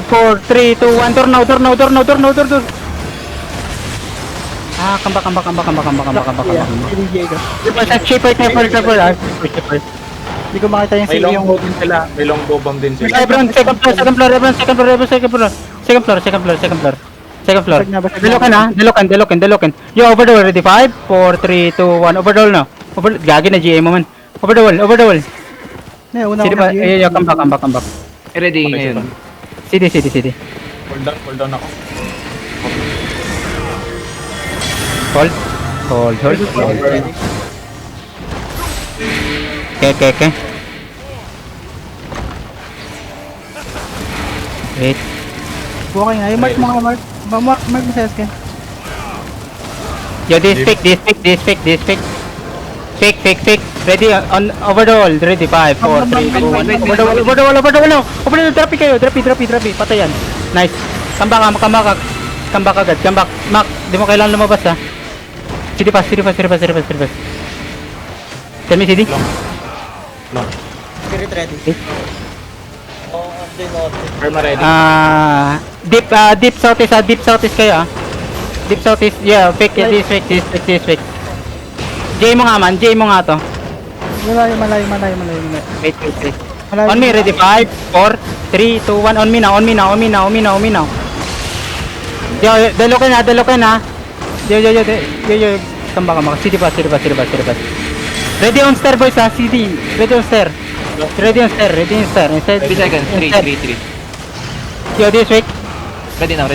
4, 3, 2, 1, turn now. Kambak. Shaper. Hindi ko makita yung May yung longbow din sila. May longbow bomb din sila. Ebron, second floor. Deloken. Yo, over the wall, ready? 5, 4, 3, 2, 1, over the wall na. Gagi na GA mo man. Over the wall. Sige ba? Yo, comeback. Ready Okay, ngayon. CD. Hold down ako. Hold. Okay. Wait. Okay nga, yung mark mo nga, mark. Mark mo sa SK. Yo, this fake. Fake. Ready on over the wall. Ready 5, 4, 3, 2, 1. Over the wall now. Over the wall, drop kayo. Patayan. Nice. Comeback agad. Mak, di mo kailangan lumabas ha. CD pass. Tell me CD. Long. Spirit ready. Perma ready. Deep southeast kayo ah. Deep southeast, yeah, fake. J mo nga to. Malayo. Wait. Malayo. On me, ready? 5, 4, 3, 2, 1, on me now. Yo, dalokin na. Yo. Kambak. CD pass. Ready on stair, boys ha, CD. Ready on stair. Inside. 3 seconds. 3. Yo, this week. Ready now.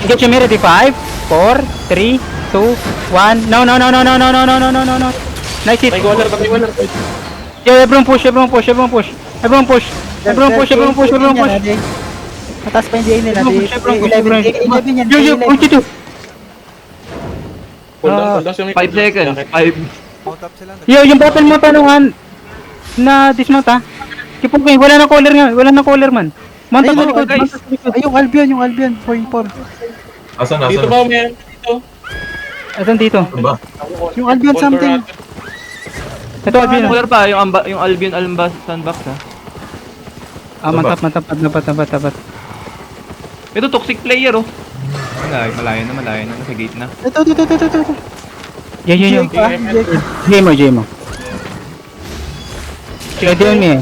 Get you me ready. 5, 4, 3, 2, 1. No. Nice hit. May waller. Yo, everyone push. Mataas pa yung DA nila. Everyone push. 11 yan. Yo, what you do? Hold down. 5 seconds. 5. Yo, yung bottle mo tanungan na dismount ha. Kipong kayo, wala na caller man. Mount Ayun, sa likod. ay, ay, yung Albion, 4-4. Asan? Dito ba meron dito? Asan dito? Ano ba? Yung Albion something. Ito, Alvin. Color pa yung Albion Alba sandbox ha. Matapat. Ito toxic player oh. Malayo na nasa gate na. Ito. Yo. J mo. Ready on me.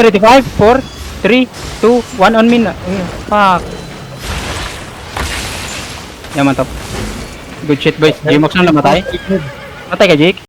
Ready 5, 4, 3, 2, 1 on me na. Fuck. Yaman top. Good shit boys. J-Mox na namatay. Matay ka, Jake.